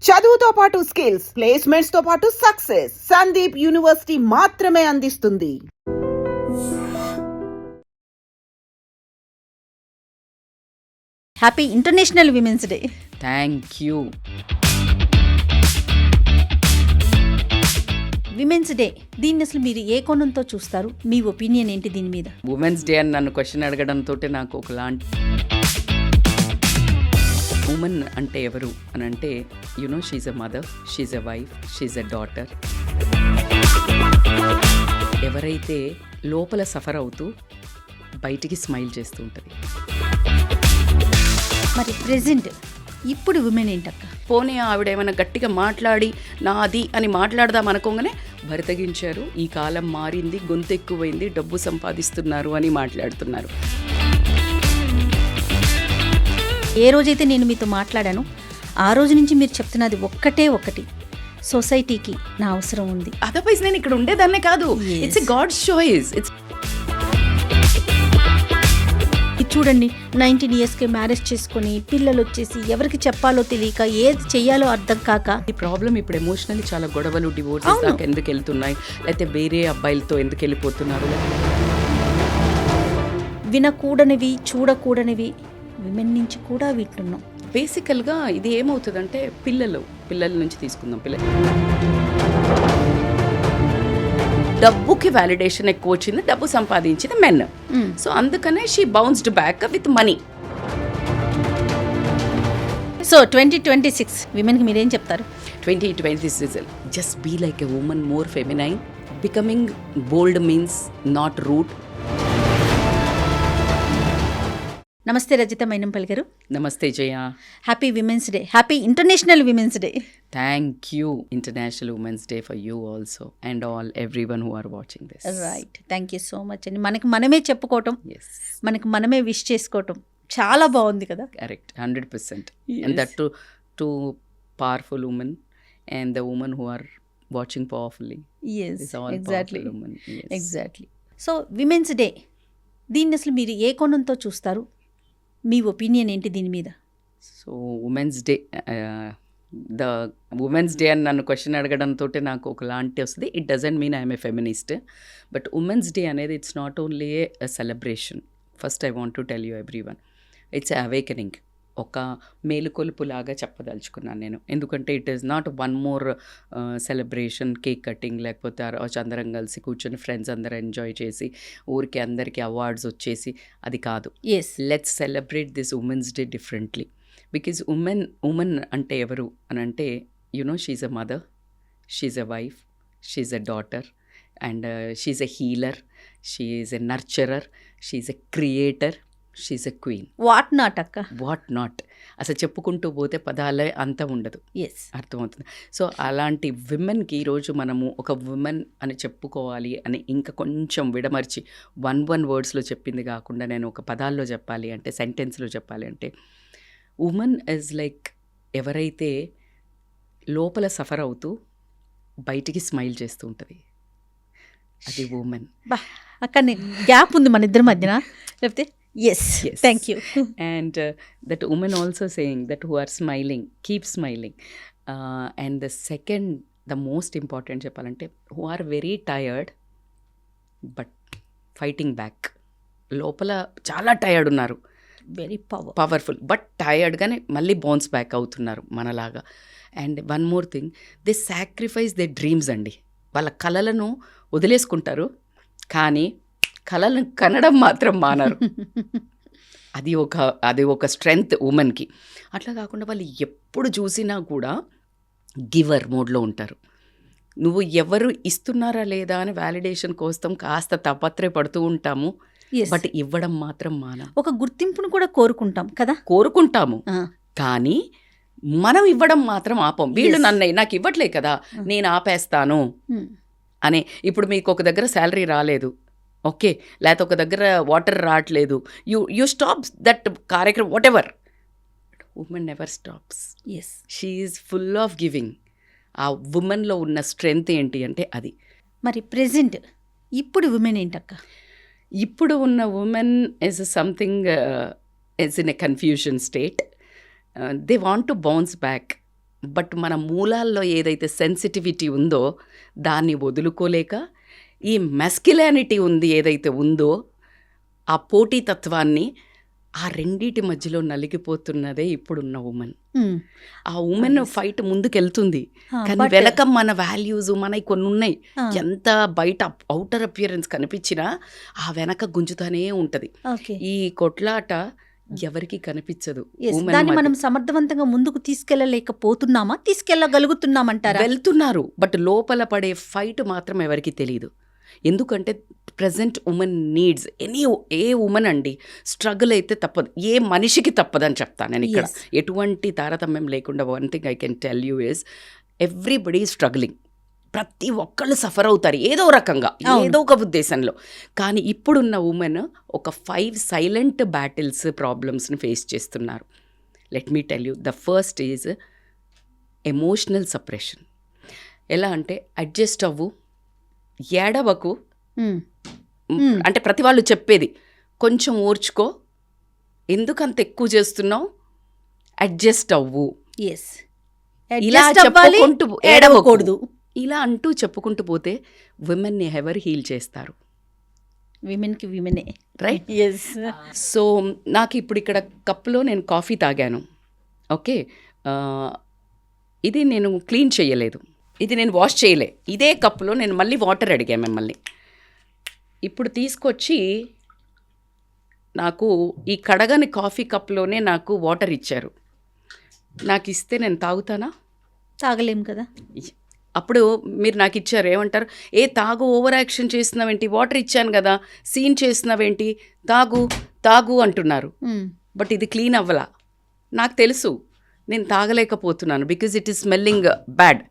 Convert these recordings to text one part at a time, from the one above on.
చదువుతో పాటు skills, placements తో పాటు సక్సెస్ సందీప్ యూనివర్సిటీ మాత్రమే అందిస్తుంది. Happy international women's day. Thank you. Women's day దీన్ని అసలు మీరు ఏ కోణంతో చూస్తారు? మీ ఒపీనియన్ ఏంటి దీని మీద? ఉమెన్స్ డే అని నన్ను క్వశ్చన్ అడగడంతో నాకు ఒకలాంటి ఉమెన్ అంటే ఎవరు అని అంటే she's a mother, she's a wife, she's a daughter. ఎవరైతే లోపల సఫర్ అవుతూ బయటికి స్మైల్ చేస్తూ ఉంటుంది. మరి ప్రెజెంట్ ఇప్పుడు విమెన్ ఏంటక్క? పోనీ ఆవిడ ఏమైనా గట్టిగా మాట్లాడి నాది అని మాట్లాడదాం అనుకోగానే భరితగించారు, ఈ కాలం మారింది, గొంతు ఎక్కువైంది, డబ్బు సంపాదిస్తున్నారు అని మాట్లాడుతున్నారు. ఏ రోజైతే నేను మీతో మాట్లాడాను ఆ రోజు నుంచి మీరు చెప్తున్నది ఒక్కటి, సొసైటీకి నా అవసరం ఉంది. అదర్వైజ్ నేను ఇక్కడ ఉండేదాన్నే కాదు. It's a God's choice. ఇది చూడండి, 19 yearsకే మ్యారేజ్ చేసుకొని పిల్లలు వచ్చేసి ఎవరికి చెప్పాలో తెలియక ఏది చెయ్యాలో అర్థం కాక ఈ ప్రాబ్లం ఇప్పుడు ఎమోషనల్లీ చాలా గొడవలు, డివోర్సెస్ దాకా ఎందుకు వెళ్తున్నాయి, లేకపోతే వేరే అబ్బాయిలతో ఎందుకు వెళ్ళిపోతున్నారు. వినకూడనివి, చూడకూడనివి విమెన్ నుంచి కూడా వింటున్నాం. బేసికల్గా ఇది ఏమవుతుందంటే పిల్లల నుంచి తీసుకుందాం. డబ్బుకి వ్యాలిడేషన్ ఎక్కువ వచ్చింది, డబ్బు సంపాదించింది మెన్. సో అందుకనే she bounced back with money. So 2026 విమెన్కి మీరేం చెప్తారు? 2026 just be like a woman, more feminine. Becoming bold means not rude. నమస్తే రజిత మైనంపల్లి గారు. నమస్తే Jaya. Happy women's day. Happy international women's day. Thank you. International women's day for you also and all everyone who are watching this. Right, thank you so much అండి. మనకి మనమే చెప్పుకోవటం, మనకి మనమే wish చేసుకోవటం చాలా బాగుంది కదా. Correct, 100%. And that too powerful women and the women who are watching powerfully. Exactly. So women's day దీన్ని అసలు మీరు ఏ కోణంతో చూస్తారు? మీ ఒపీనియన్ ఏంటి దీని మీద? So women's day women's day అని నన్ను క్వశ్చన్ అడగడంతో నాకు ఒకలాంటి వస్తుంది. It doesn't mean I'm a feminist, but women's day అనేది it's not only a celebration. First I want to tell you everyone, it's awakening. ఒక మేలుకొలుపులాగా చెప్పదలుచుకున్నాను నేను. ఎందుకంటే it is not one more celebration, cake cutting, లేకపోతే అందరం కలిసి కూర్చొని ఫ్రెండ్స్ అందరూ ఎంజాయ్ చేసి ఊరికి అందరికీ అవార్డ్స్ వచ్చేసి అది కాదు. Let's celebrate this women's day differently. Because woman అంటే ఎవరు అని అంటే she's a mother, she's a wife, she's a daughter, and she's a healer, she's a nurturer, she's a creator, she's a queen. What not అక్క, what not. అసలు చెప్పుకుంటూ పోతే పదాలే అంత ఉండదు. అర్థమవుతుంది. సో అలాంటి విమెన్కి ఈరోజు మనము ఒక విమెన్ అని చెప్పుకోవాలి అని ఇంకా కొంచెం విడమర్చి వన్ వర్డ్స్లో చెప్పింది కాకుండా నేను ఒక పదాల్లో చెప్పాలి అంటే, సెంటెన్స్లో చెప్పాలి అంటే, ఉమెన్ ఈజ్ లైక్ ఎవరైతే లోపల సఫర్ అవుతూ బయటికి స్మైల్ చేస్తూ ఉంటుంది, అది ఉమెన్. అక్కడ గ్యాప్ ఉంది మన ఇద్దరి మధ్యన, లేకపోతే yes, thank you. And that woman also saying that who are smiling, keep smiling. And the second, the most important చెప్పాలంటే, who are very tired but fighting back. లోపల చాలా టైర్డ్ ఉన్నారు, వెరీ పవర్ఫుల్, బట్ టైర్డ్గానే మళ్ళీ bounce back అవుతున్నారు మనలాగా. And one more thing, they sacrifice they dreams అండి. వాళ్ళ కళలను వదిలేసుకుంటారు కానీ కళలను కనడం మాత్రం మానరు. అది ఒక స్ట్రెంగ్త్ ఉమెన్కి. అట్లా కాకుండా వాళ్ళు ఎప్పుడు చూసినా కూడా గివర్ మోడ్లో ఉంటారు. నువ్వు ఎవరు ఇస్తున్నారా లేదా అని వ్యాలిడేషన్ కోసం కాస్త తపత్రయపడుతూ ఉంటాము, బట్ ఇవ్వడం మాత్రం మానం. ఒక గుర్తింపును కూడా కోరుకుంటాం కదా, కోరుకుంటాము కానీ మనం ఇవ్వడం మాత్రం ఆపం. వీళ్ళు నాకు ఇవ్వట్లే కదా నేను ఆపేస్తాను అనే. ఇప్పుడు మీకు ఒక దగ్గర శాలరీ రాలేదు, ఓకే, లేకపోతే ఒక దగ్గర వాటర్ రావట్లేదు, యూ స్టాప్ దట్ కార్యక్రమం, what ever. Women never stops. She is full of giving. ఆ ఉమెన్లో ఉన్న స్ట్రెంగ్త్ ఏంటి అంటే అది. మరి ప్రెజెంట్ ఇప్పుడు ఉమెన్ ఏంటక్క? ఇప్పుడు ఉన్న women is something is in a confusion state. They want to bounce back. But మన మూలాల్లో ఏదైతే సెన్సిటివిటీ ఉందో దాన్ని వదులుకోలేక ఈ మెస్క్యులానిటీ ఉంది ఏదైతే ఉందో ఆ పోటీతత్వాన్ని ఆ రెండిటి మధ్యలో నలిగిపోతున్నదే ఇప్పుడున్న ఉమెన్. ఆ ఉమెన్ ఫైట్ ముందుకెళ్తుంది కానీ వెనక మన వాల్యూస్ మనకి కొన్ని ఉన్నాయి. ఎంత బయట అవుటర్ అపియరెన్స్ కనిపించినా ఆ వెనక గుంజుతానే ఉంటది. ఈ కొట్లాట ఎవరికి కనిపించదు. దాన్ని మనం సమర్థవంతంగా ముందుకు తీసుకెళ్ళలేకపోతున్నామా, తీసుకెళ్ళగలుగుతున్నామంటారా? వెళ్తున్నారు, బట్ లోపల పడే ఫైట్ మాత్రం ఎవరికి తెలియదు. ఎందుకంటే present women needs a women అండి స్ట్రగుల్ అయితే తప్పదు, ఏ మనిషికి తప్పదని చెప్తాను నేను ఇక్కడ. ఎటువంటి తారతమ్యం లేకుండా one thing I can tell you is everybody struggling. ప్రతి ఒక్కళ్ళు సఫర్ అవుతారు ఏదో రకంగా, ఏదో ఒక ఉద్దేశంలో. కానీ ఇప్పుడున్న ఉమెన్ ఒక 5 సైలెంట్ బ్యాటిల్స్ ప్రాబ్లమ్స్ని ఫేస్ చేస్తున్నారు. Let me tell you, the first is emotional suppression. ఎలా అంటే అడ్జస్ట్ అవ్వు, ఏడవకు, అంటే ప్రతి వాళ్ళు చెప్పేది కొంచెం ఓర్చుకో, ఎందుకంత ఎక్కువ చేస్తున్నావు, అడ్జస్ట్ అవ్వు, ఇలా చెప్పుకుంటూ ఏడవకూడదు, ఇలా అంటూ చెప్పుకుంటూ పోతే విమెన్ని ఎవరు హీల్ చేస్తారు? విమెన్కి విమెనే, రైట్? సో నాకు ఇప్పుడు ఇక్కడ కప్పులో నేను కాఫీ తాగాను, ఓకే, ఇది నేను క్లీన్ చేయలేదు, ఇది నేను వాష్ చేయలే, ఇదే కప్పులో నేను మళ్ళీ వాటర్ అడిగాను మిమ్మల్ని. ఇప్పుడు తీసుకొచ్చి నాకు ఈ కడగని కాఫీ కప్లోనే నాకు వాటర్ ఇచ్చారు, నాకు ఇస్తే నేను తాగుతానా? తాగలేం కదా. అప్పుడు మీరు నాకు ఇచ్చారు, ఏమంటారు, తాగు, ఓవర్ యాక్షన్ చేస్తున్నావేంటి, వాటర్ ఇచ్చాను కదా, సీన్ చేస్తున్నావేంటి, తాగు తాగు అంటున్నారు. బట్ ఇది క్లీన్ అవ్వలా, నాకు తెలుసు నేను తాగలేకపోతున్నాను because it is smelling bad,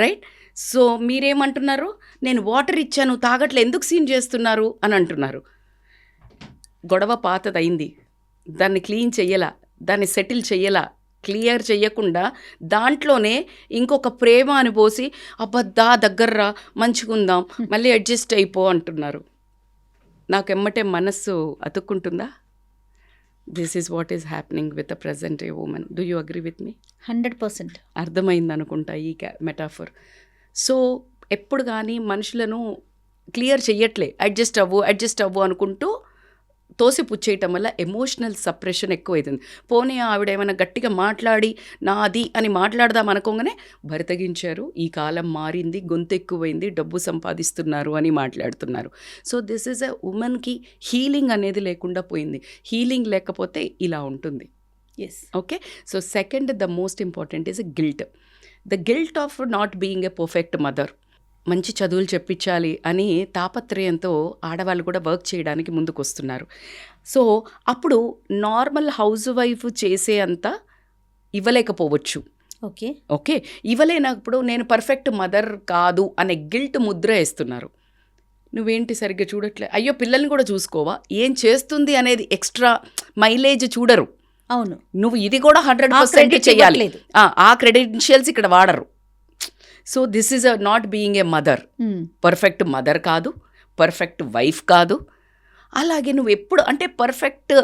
right? So మీరేమంటున్నారు, నేను వాటర్ ఇచ్చాను తాగట్లే, ఎందుకు సీన్ చేస్తున్నారు అని అంటున్నారు. గొడవ పాతదైంది, దాన్ని క్లీన్ చెయ్యలా, దాన్ని సెటిల్ చెయ్యలా, క్లియర్ చెయ్యకుండా దాంట్లోనే ఇంకొక ప్రేమ అని పోసి అబ్బద్దా దగ్గర్రా మంచిగుందాం మళ్ళీ అడ్జస్ట్ అయిపో అంటున్నారు. నాకు ఎమ్మటే మనస్సు అతుక్కుంటుందా? This is what is happening with the present a woman. Do you agree with me? 100% అర్థమైంది అనుకుంటా ఈ మెటాఫర్. సో ఎప్పుడు కానీ మనుషులను క్లియర్ చెయ్యట్లే, అడ్జస్ట్ అవ్వు అనుకుంటూ తోసిపుచ్చేయటం వల్ల ఎమోషనల్ సప్రెషన్ ఎక్కువైతుంది. పోనీ ఆవిడ ఏమైనా గట్టిగా మాట్లాడి నాది అని మాట్లాడదాం అనుకోగానే భరతగించారు, ఈ కాలం మారింది, గొంతు ఎక్కువైంది, డబ్బు సంపాదిస్తున్నారు అని మాట్లాడుతున్నారు. సో దిస్ ఈజ్ ఎ ఉమెన్కి హీలింగ్ అనేది లేకుండా పోయింది. హీలింగ్ లేకపోతే ఇలా ఉంటుంది. Okay, so second the most important is guilt. The guilt of not being a perfect mother. మంచి చదువులు చెప్పించాలి అని తాపత్రయంతో ఆడవాళ్ళు కూడా వర్క్ చేయడానికి ముందుకు వస్తున్నారు. సో అప్పుడు నార్మల్ హౌస్ వైఫ్ చేసే అంత ఇవ్వలేకపోవచ్చు. ఓకే, ఇవ్వలేనప్పుడు నేను పర్ఫెక్ట్ మదర్ కాదు అనే గిల్ట్ ముద్ర వేస్తున్నారు. నువ్వేంటి సరిగ్గా చూడట్లే, అయ్యో పిల్లల్ని కూడా చూసుకోవా, ఏం చేస్తుంది అనేది ఎక్స్ట్రా మైలేజ్ చూడరు. అవును, నువ్వు ఇది కూడా 100% చేయాలి, ఆ క్రెడెన్షియల్స్ ఇక్కడ వాడరు. So this is not being a mother. Perfect mother కాదు, పర్ఫెక్ట్ వైఫ్ కాదు. అలాగే నువ్వు ఎప్పుడు అంటే పర్ఫెక్ట్,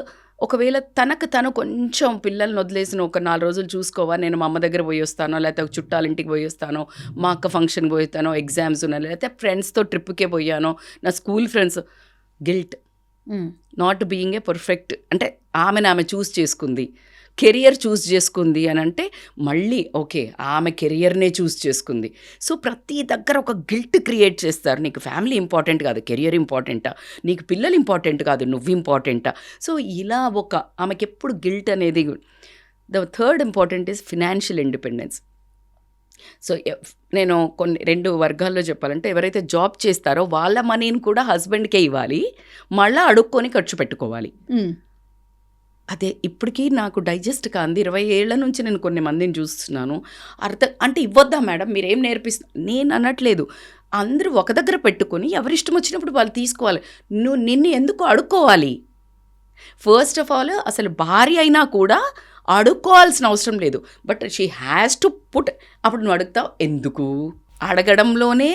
ఒకవేళ తను కొంచెం పిల్లల్ని వదిలేసిన ఒక 4 రోజులు చూసుకోవా, నేను మా అమ్మ దగ్గర పోయి వస్తానో, లేకపోతే చుట్టాల ఇంటికి పోయి వస్తానో, మా అక్క ఫంక్షన్కి పోయిస్తానో, ఎగ్జామ్స్ ఉన్నాయి, లేకపోతే ఫ్రెండ్స్తో ట్రిప్కే పోయానో, నా school friends. Guilt, not being a perfect. అంటే ఆమె చూస్ చేసుకుంది, కెరియర్ చూస్ చేసుకుంది అని అంటే మళ్ళీ ఓకే, ఆమె కెరియర్నే చూస్ చేసుకుంది. సో ప్రతి దగ్గర ఒక గిల్ట్ క్రియేట్ చేస్తారు. నీకు ఫ్యామిలీ ఇంపార్టెంట్ కాదు, కెరియర్ ఇంపార్టెంటా, నీకు పిల్లలు ఇంపార్టెంట్ కాదు, నువ్వు ఇంపార్టెంటా. సో ఇలా ఆమెకి ఎప్పుడు గిల్ట్ అనేది. The third important is financial independence. So నేను 2 వర్గాల్లో చెప్పాలంటే, ఎవరైతే జాబ్ చేస్తారో వాళ్ళ మనీని కూడా హస్బెండ్కే ఇవ్వాలి, మళ్ళీ అడుక్కొని ఖర్చు పెట్టుకోవాలి. అదే ఇప్పటికీ నాకు డైజెస్ట్ కాంది. 20 ఏళ్ల నుంచి నేను కొన్ని మందిని చూస్తున్నాను. అంటే ఇవ్వద్దా మేడం, మీరేం నేను అనట్లేదు. అందరూ ఒక దగ్గర పెట్టుకొని ఎవరిష్టం వచ్చినప్పుడు వాళ్ళు తీసుకోవాలి. నిన్ను ఎందుకు అడుక్కోవాలి? ఫస్ట్ ఆఫ్ ఆల్ అసలు భార్య అయినా కూడా అడుక్కోవాల్సిన అవసరం లేదు, but she has to put. అప్పుడు నువ్వు అడుగుతావు ఎందుకు? అడగడంలోనే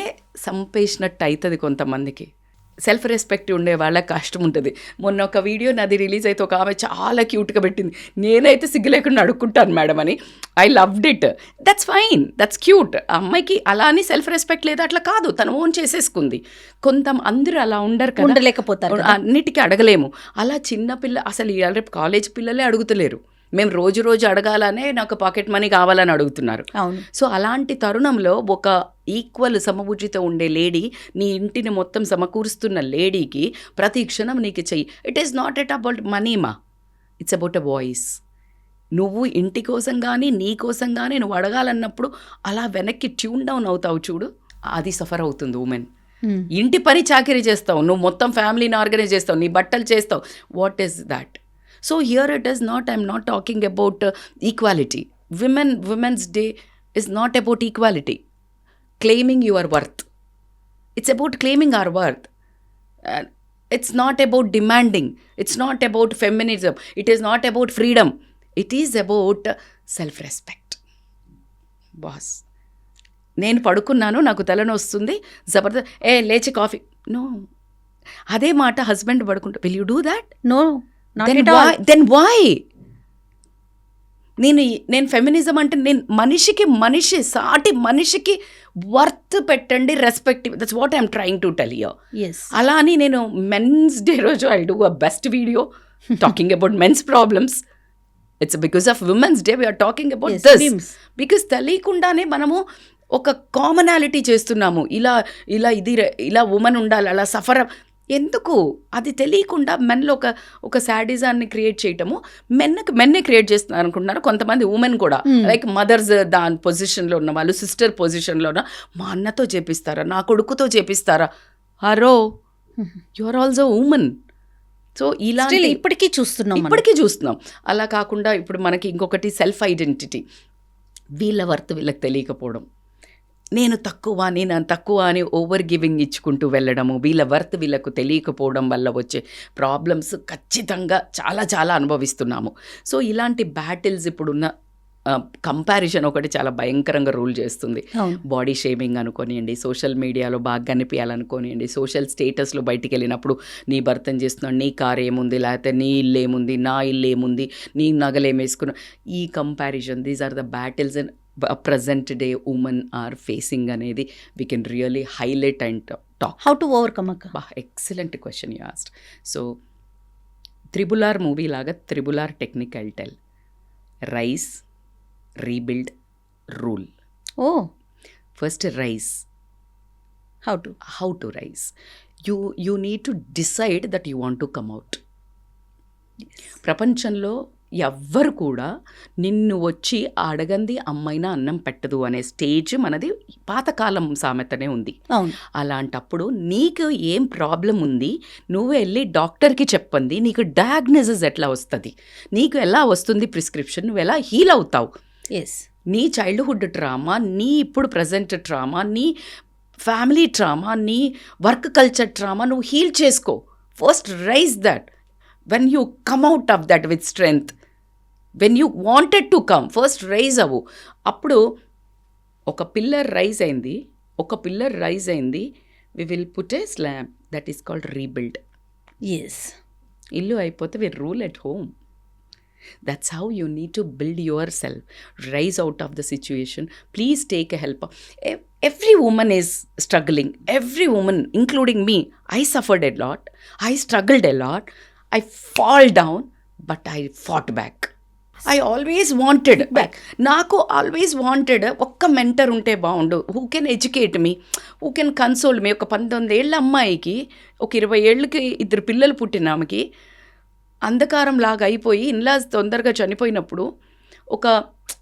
సంపేసినట్టు అవుతుంది కొంతమందికి. సెల్ఫ్ రెస్పెక్ట్ ఉండే వాళ్ళకి కష్టం ఉంటుంది. మొన్న ఒక వీడియో నాది రిలీజ్ అయితే ఒక ఆమె చాలా క్యూట్గా పెట్టింది, నేనైతే సిగ్గు లేకుండా అడుక్కుంటాను మేడం అని. I loved it. That's fine, that's cute. ఆ అమ్మాయికి అలా అని సెల్ఫ్ రెస్పెక్ట్ లేదు, అట్లా కాదు, తను ఓన్ చేసేసుకుంది. అందరూ అలా ఉండరు కదా, ఉండలేకపోతారు, అన్నిటికీ అడగలేము. అలా చిన్నపిల్ల అసలు ఇవాళ రేపు కాలేజ్ పిల్లలే అడుగుతలేరు. మేము రోజు అడగాలనే నాకు పాకెట్ మనీ కావాలని అడుగుతున్నారు. సో అలాంటి తరుణంలో ఒక ఈక్వల్ సమభుజిత ఉండే లేడీ, నీ ఇంటిని మొత్తం సమకూరుస్తున్న లేడీకి ప్రతి క్షణం నీకు చెయ్యి. It is not at about మనీమా, ఇట్స్ అబౌట్ అ వాయిస్. నువ్వు ఇంటి కోసం కానీ నీ కోసం కానీ నువ్వు అడగాలన్నప్పుడు అలా వెనక్కి ట్యూన్ డౌన్ అవుతావు చూడు, అది సఫర్ అవుతుంది ఉమెన్. ఇంటి పని చాకరీ చేస్తావు, నువ్వు మొత్తం ఫ్యామిలీని ఆర్గనైజ్ చేస్తావు, నీ బట్టలు చేస్తావు. What is that? So here it is not, I'm not talking about equality. Women's Day is not about equality. Claiming your worth. It's about claiming our worth. It's not about demanding. It's not about feminism. It is not about freedom. It is about self-respect. Boss. నేను పడుకున్నాను, నాకు తలనొస్తుంది వస్తుంది, జబర్దస్త్ లేచి coffee. No, అదే మాట husband పడుకుంటా, will you do that? No. Then why? నేను feminism అంటే నేను మనిషి సాటి మనిషికి వర్త్ పెట్టండి, respective. That's what I'm trying to tell you. అలా అని నేను మెన్స్ డే రోజు I do a best video talking about men's problems. It's because of women's day we're talking about this. Because తెలియకుండానే మనము ఒక కామనాలిటీ చేస్తున్నాము, ఇలా ఉమెన్ ఉండాలి, అలా సఫర్ ఎందుకు? అది తెలియకుండా మెన్లో ఒక శాడిజాన్ని క్రియేట్ చేయటము, మెన్నే క్రియేట్ చేస్తున్నారు అనుకుంటున్నారు కొంతమంది. ఉమెన్ కూడా లైక్ మదర్స్ దాని పొజిషన్లో ఉన్న వాళ్ళు, సిస్టర్ పొజిషన్లో ఉన్న, మా అన్నతో చేపిస్తారా, నా కొడుకుతో చేపిస్తారా? హరో, you are also woman. So ఇలా ఇప్పటికీ చూస్తున్నాం. అలా కాకుండా ఇప్పుడు మనకి ఇంకొకటి సెల్ఫ్ ఐడెంటిటీ. వీళ్ళ వర్త్ వీళ్ళకి తెలియకపోవడం, నేను తక్కువ అని ఓవర్ గివింగ్ ఇచ్చుకుంటూ వెళ్ళడము, వీళ్ళ వర్త్ వీళ్ళకు తెలియకపోవడం వల్ల వచ్చే ప్రాబ్లమ్స్ ఖచ్చితంగా చాలా అనుభవిస్తున్నాము. సో ఇలాంటి బ్యాటిల్స్ ఇప్పుడున్న కంపారిజన్ ఒకటి చాలా భయంకరంగా రూల్ చేస్తుంది. బాడీ షేమింగ్ అనుకోనియండి, సోషల్ మీడియాలో బాగా కనిపించాలనుకోనియండి, సోషల్ స్టేటస్లో బయటికి వెళ్ళినప్పుడు నీ భర్తను చేస్తున్నాడు, నీ కార్ ఏముంది, లేకపోతే నీ ఇల్లు ఏముంది, నా ఇల్లు ఏముంది, నీ నగలేమేసుకున్నా, ఈ comparison, these are the battles and present day women are facing అనేది we can really highlight and talk. How to overcome akka? Excellent question you asked. So Tribular movie laga Tribular technique I'll tell. Rise, rebuild, rule. Oh. First rise. How to rise? You need to decide that you want to come out. ప్రపంచంలో ఎవ్వరు కూడా నిన్ను వచ్చి అడగంది అమ్మైనా అన్నం పెట్టదు అనే stage మనది పాతకాలం సామెతనే ఉంది. అలాంటప్పుడు నీకు ఏం ప్రాబ్లం ఉంది, నువ్వు వెళ్ళి డాక్టర్కి చెప్పండి, నీకు డయాగ్నోసిస్ ఎట్లా వస్తుంది, నీకు ఎలా వస్తుంది ప్రిస్క్రిప్షన్, నువ్వు ఎలా హీల్ అవుతావు. నీ చైల్డ్హుడ్ ట్రామా, నీ ఇప్పుడు ప్రజెంట్ ట్రామా, నీ ఫ్యామిలీ ట్రామా, నీ వర్క్ కల్చర్ ట్రామా నువ్వు హీల్ చేసుకో. First rise that. When you come out of that with strength, when you wanted to come, first rise అవ్వు. అప్పుడు ఒక పిల్లర్ రైజ్ అయింది, we will put a slab, that is called rebuild. ఇల్లు అయిపోతే we rule at home. That's how you need to build yourself. Rise out of the situation. Please take a help. Every woman is struggling. Every woman, including me, I suffered a lot. I struggled a lot. I fall down, but I fought back. I always wanted back. నాకు always wanted ఒక్క mentor ఉంటే బాగుండు, who can educate me, who can console me. ఒక 19 ఏళ్ళ అమ్మాయికి, ఒక 20 ఏళ్ళకి 2 పిల్లలు పుట్టిన ఆమెకి అంధకారం లాగా అయిపోయి ఇన్లాస్ తొందరగా చనిపోయినప్పుడు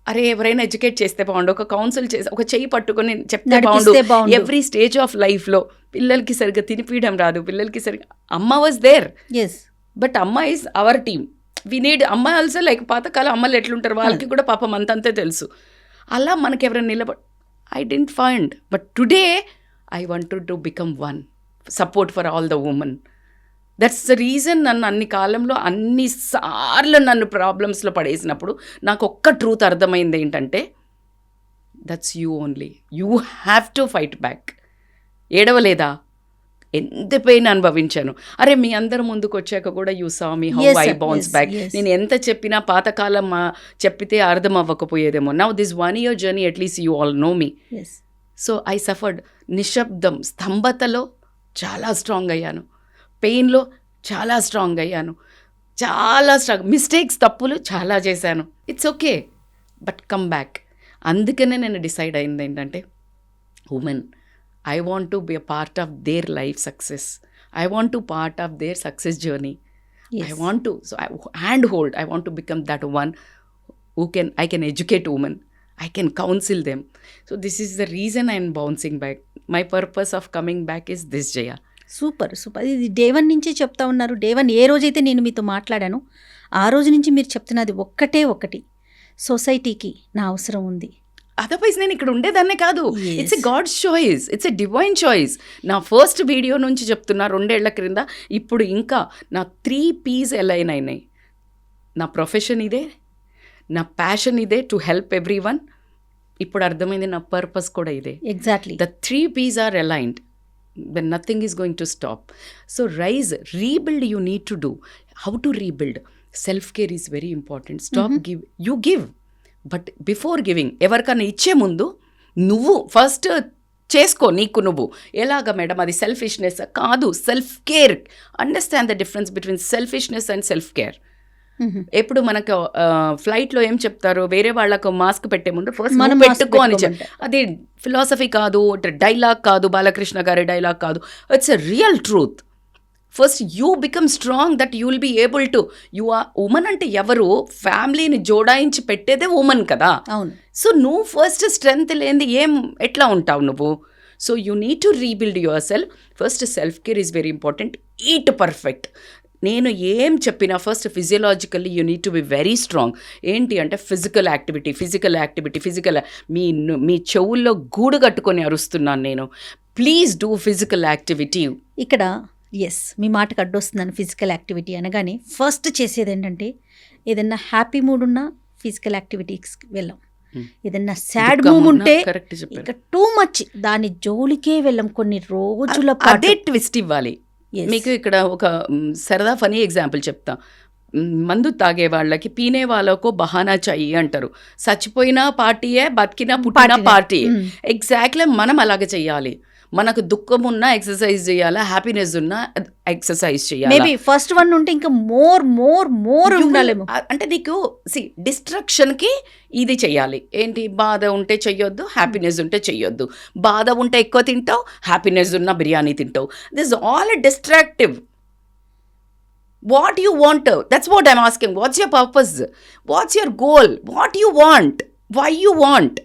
అరే ఎవరైనా ఎడ్యుకేట్ చేస్తే బాగుండు, ఒక కౌన్సిల్ చేసి ఒక చెయ్యి పట్టుకొని చెప్తే బాగుండు. ఎవ్రీ స్టేజ్ ఆఫ్ లైఫ్లో పిల్లలకి సరిగ్గా తినిపించడం రాదు, పిల్లలకి సరిగ్గా, అమ్మ వాజ్ దేర్. బట్ అమ్మ is our team. We need అమ్మ ఆల్సో. లైక్ పాతకాలం అమ్మలు ఎట్లుంటారు, వాళ్ళకి కూడా పాపం అంతంతే తెలుసు. అలా మనకి ఎవరైనా I didn't find. But today I wanted to become one. Support for all the women. That's the reason. నన్ను అన్ని కాలంలో అన్నిసార్లు నన్ను ప్రాబ్లమ్స్లో పడేసినప్పుడు నాకు ఒక్క ట్రూత్ అర్థమైంది ఏంటంటే, that's you only. You have to fight back. ఏడవలేదా? ఎంత పెయిన్ అనుభవించాను. అరే మీ అందరి ముందుకు వచ్చాక కూడా you saw me how Yes, I sir. Bounce Yes, back. yes. నేను ఎంత చెప్పినా పాతకాలం చెప్పితే అర్థం అవ్వకపోయేదేమో. Now this 1 year journey at least you all know me. Yes so I suffered. నిశ్శబ్దం స్తంభతలో చాలా స్ట్రాంగ్ అయ్యాను, పెయిన్లో చాలా స్ట్రాంగ్ అయ్యాను, చాలా స్ట్రాంగ్, మిస్టేక్స్ తప్పులు చాలా చేశాను. It's okay but come back. అందుకనే నేను డిసైడ్ అయింది ఏంటంటే women, I want to be a part of their life success. I want to part of their success journey. Yes. I want to, so handhold, I want to become that one who I can educate women. I can counsel them. So this is the reason I am bouncing back. My purpose of coming back is this, Jaya. Super super. ఇది day 1 నుంచి చెప్తా ఉన్నారు. Day 1 ఏ రోజైతే నేను మీతో మాట్లాడాను ఆ రోజు నుంచి మీరు చెప్తున్నది ఒక్కటి, సొసైటీకి నా అవసరం ఉంది. అదర్వైజ్ నేను ఇక్కడ ఉండేదాన్నే కాదు. Yes. It's a God's choice, it's a divine choice. నా ఫస్ట్ వీడియో నుంచి చెప్తున్నా 2 ఏళ్ల క్రింద, ఇప్పుడు ఇంకా నా 3 P's అలైన్ అయినాయి. నా ప్రొఫెషన్ ఇదే, నా ప్యాషన్ ఇదే టు హెల్ప్ ఎవ్రీ వన్. ఇప్పుడు అర్థమైంది నా పర్పస్ కూడా ఇదే. Exactly. The 3 P's are aligned. Then nothing is going to stop. So rise, rebuild you need to do. How to rebuild? Self-care is very important. Stop you give. But before giving, ఎవరికన్నా ఇచ్చే ముందు నువ్వు first చేసుకో నీకు నువ్వు. ఎలాగ madam అది selfishness కాదు, self care. Understand the difference between selfishness and self care. ఎప్పుడు మనకు ఫ్లైట్లో ఏం చెప్తారు, వేరే వాళ్ళకు మాస్క్ పెట్టే ముందు ఫస్ట్ మనం పెట్టుకో అని అది ఫిలాసఫీ కాదు, డైలాగ్ కాదు, బాలకృష్ణ గారి డైలాగ్ కాదు. It's a real truth. First you become strong that you will be able to. You are women అంటే ఎవరు, ఫ్యామిలీని జోడాయించి పెట్టేదే ఉమెన్ కదా. అవును. సో నువ్వు ఫస్ట్ స్ట్రెంగ్త్ లేనిది ఎట్లా ఉంటావు నువ్వు? So you need to rebuild your self. First self care is very important. Eat perfect. నేను ఏం చెప్పినా first physiologically you need to be very strong. ఏంటి అంటే ఫిజికల్ యాక్టివిటీ. మీ చెవుల్లో గూడు కట్టుకొని అరుస్తున్నాను నేను. Please do physical activity. ఇక్కడ ఎస్, మీ మాటకు అడ్డొస్తుందని ఫిజికల్ యాక్టివిటీ అనగానే ఫస్ట్ చేసేది ఏంటంటే ఏదన్నా హ్యాపీ మూడ్ ఉన్నా ఫిజికల్ యాక్టివిటీస్కి వెళ్ళాం, ఏదన్నా సాడ్ మూడ్ ఉంటే ఇక టూ మచ్ దాని జోలికే వెళ్ళాం కొన్ని రోజుల పాటు. అదే ట్విస్ట్ ఇవ్వాలి. మీకు ఇక్కడ ఒక సరదా ఫనీ ఎగ్జాంపుల్ చెప్తా. మందు తాగే వాళ్ళకి పీనే వాళ్ళకు బహానా చాయి అంటారు. చచ్చిపోయినా పార్టీయే, బతికినా పుట్టినా పార్టీ. ఎగ్జాక్ట్లీ మనం అలాగే చెయ్యాలి. మనకు దుఃఖం ఉన్నా ఎక్సర్సైజ్ చేయాలా, హ్యాపీనెస్ ఉన్నా ఎక్సర్సైజ్ చేయాలి. మేబీ ఫస్ట్ వన్ ఉంటే ఇంకా మోర్ ఉండాలేమో. అంటే నీకు డిస్ట్రక్షన్కి ఇది చెయ్యాలి. ఏంటి, బాధ ఉంటే చెయ్యొద్దు, హ్యాపీనెస్ ఉంటే చెయ్యొద్దు. బాధ ఉంటే ఎక్కువ తింటావు, హ్యాపీనెస్ ఉన్నా బిర్యానీ తింటావు. This all distractive. What you want, that's what I'm asking. What's your purpose, what's your goal, what you want, why you want.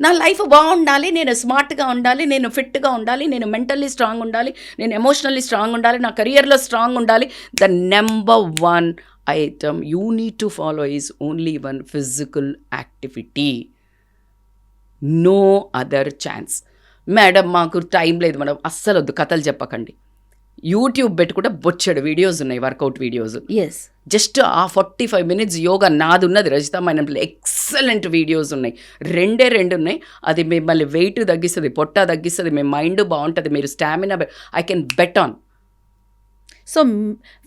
నా లైఫ్ బాగుండాలి, నేను స్మార్ట్గా ఉండాలి, నేను ఫిట్గా ఉండాలి, నేను మెంటల్లీ స్ట్రాంగ్ ఉండాలి, నేను ఎమోషనల్లీ స్ట్రాంగ్ ఉండాలి, నా కెరియర్లో స్ట్రాంగ్ ఉండాలి. The number 1 item you need to follow is only one physical activity. No other chance. Madam మాకు టైం లేదు మేడం, అస్సలు వద్దు, కథలు చెప్పకండి. యూట్యూబ్ పెట్టుకుంటే బొచ్చడు వీడియోస్ ఉన్నాయి, వర్కౌట్ వీడియోస్. ఎస్, జస్ట్ ఆ 45 minutes యోగా నాది ఉన్నది, రజిత మైనంలో ఎక్సలెంట్ వీడియోస్ ఉన్నాయి. 2 ఉన్నాయి. అది మిమ్మల్ని వెయిట్ తగ్గిస్తుంది, పొట్ట తగ్గిస్తుంది, మీ మైండ్ బాగుంటుంది, మీరు stamina I can bet on. So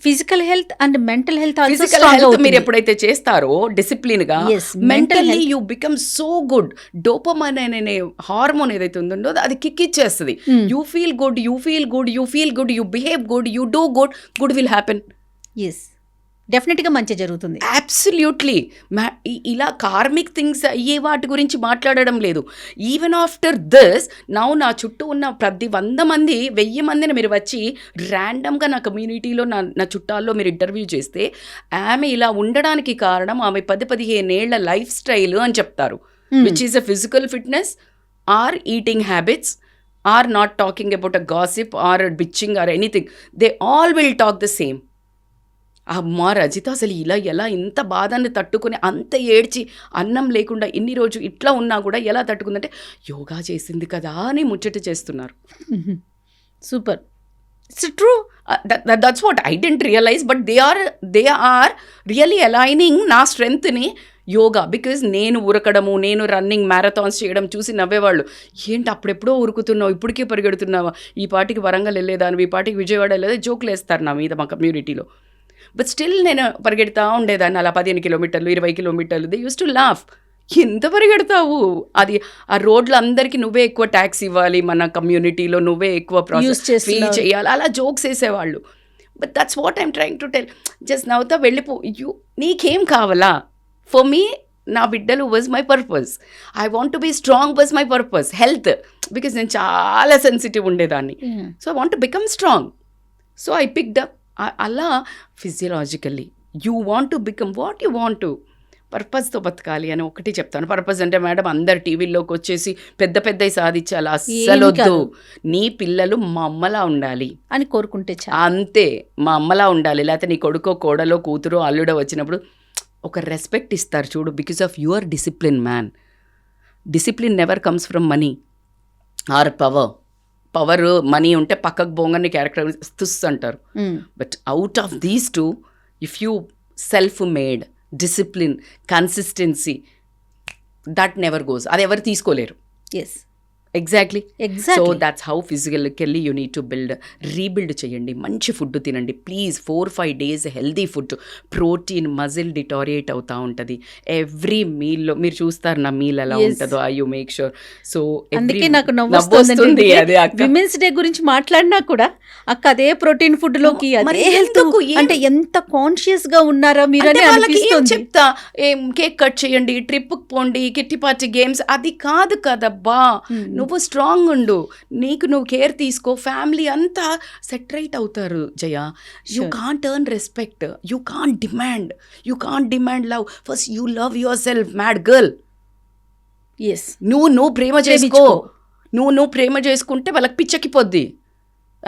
physical health and mental health physical health మీరు ఎప్పుడైతే చేస్తారో డిసిప్లిన్గా, mentally you become so good. Dopamine అనే హార్మోన్ ఏదైతే ఉందో అది కిక్ ఇచ్చేస్తుంది. You feel good, you behave good, you do good, good will happen. Yes, డెఫినెట్గా మంచి జరుగుతుంది. అబ్సల్యూట్లీ. ఇలా కార్మిక్ థింగ్స్ అయ్యే వాటి గురించి మాట్లాడడం లేదు. ఈవెన్ ఆఫ్టర్ దిస్ నౌ నా చుట్టూ ఉన్న ప్రతి 100 మంది 1000 మందిని మీరు వచ్చి ర్యాండమ్గా నా కమ్యూనిటీలో నా చుట్టాల్లో మీరు ఇంటర్వ్యూ చేస్తే ఆమె ఇలా ఉండడానికి కారణం ఆమె 10-15 ఏళ్ల లైఫ్ స్టైల్ అని చెప్తారు. Which is a physical fitness or eating habits or not talking about a gossip or bitching or anything. They all will talk the same. అమ్మా రజిత అసలు ఇలా ఎలా ఇంత బాధని తట్టుకుని అంత ఏడ్చి అన్నం లేకుండా ఇన్ని రోజు ఇట్లా ఉన్నా కూడా ఎలా తట్టుకుందంటే యోగా చేసింది కదా అని ముచ్చట చేస్తున్నారు. Super, it's true. That's what I didn't realise, but they are really aligning నా స్ట్రెంగ్త్ని. యోగా, బికాజ్ నేను ఉరకడము, నేను రన్నింగ్ మ్యారథాన్స్ చేయడం చూసి నవ్వేవాళ్ళు. ఏంటి అప్పుడెప్పుడో ఉరుకుతున్నావు, ఇప్పటికే పరిగెడుతున్నావా, ఈ పాటికి వరంగల్ వెళ్ళేదాన్ని, ఈ పాటికి విజయవాడ వెళ్ళేదా, జోకులు వేస్తారు నా మీద మా కమ్యూనిటీలో. బట్ స్టిల్ నేను పరిగెడతా ఉండేదాన్ని అలా 15 కిలోమీటర్లు 20 కిలోమీటర్లు. దే యూస్ టు లాఫ్, ఎంత పరిగెడతావు, అది ఆ రోడ్లు అందరికీ నువ్వే ఎక్కువ ట్యాక్స్ ఇవ్వాలి, మన కమ్యూనిటీలో నువ్వే ఎక్కువ ప్రాసెస్ ఫీ చేయాలి, అలా జోక్స్ వేసేవాళ్ళు. But that's what I'm trying to tell. జస్ట్ నవ్వుతా వెళ్ళిపో. నీకేం కావాలా? ఫర్ మీ నా బిడ్డలు was my purpose. I want to be strong was my purpose. Health, because నేను చాలా సెన్సిటివ్ ఉండేదాన్ని. So I want to become strong. So I picked up. అలా physiologically you want to become what you want to. పర్పస్తో బతకాలి అని ఒకటి చెప్తాను. Purpose అంటే మేడం అందరు టీవీల్లోకి వచ్చేసి పెద్ద పెద్దవి సాధించాలి, అస్సలు వద్దు. నీ పిల్లలు మా అమ్మలా ఉండాలి అని కోరుకుంటే అంతే, మా అమ్మలా ఉండాలి. లేకపోతే నీ కొడుకో కోడలో కూతురో అల్లుడో వచ్చినప్పుడు ఒక రెస్పెక్ట్ ఇస్తారు చూడు, because of your discipline man. Discipline never comes from money or power. Power money ఉంటే పక్కకు బోంగని క్యారెక్టర్ తుస్ అంటారు. But out of these two, if you self made, discipline, consistency, that never goes. అది ఎవరు తీసుకోలేరు. Yes, exactly. Exactly. So that's how ఫిజికల్కెళ్ళి you need to build. Rebuild చేయండి, మంచి ఫుడ్ తినండి please. 4-5 days healthy food. Protein, muscle deteriorate అవుతూ ఉంటుంది every మీల్లో. మీరు చూస్తారు నా మీల్ ఎలా ఉంటుందో. You make sure. సో అందుకే నాకు నవ్వొస్తుంది. అదే విమెన్స్ డే గురించి మాట్లాడినా కూడా అక్క అదే ప్రోటీన్ ఫుడ్ లోకి అదే హెల్త్ అంటే ఎంత కాన్షియస్ గా ఉన్నారా మీరు అని అనిపిస్తుంది. చెప్తా, ఏం కేక్ కట్ చేయండి, ట్రిప్ పోండి, కిట్టి పార్టీ గేమ్స్, అది కాదు కదబ్బా. నువ్వు స్ట్రాంగ్ ఉండు, నీకు నువ్వు కేర్ తీసుకో, ఫ్యామిలీ అంతా సెట్ రైట్ అవుతారు Jaya. You can't earn respect, you can't demand love. First you love your self mad girl. Yes, నువ్వు ప్రేమ చేసుకో. నువ్వు ప్రేమ చేసుకుంటే వాళ్ళకి పిచ్చెక్కిపోద్ది.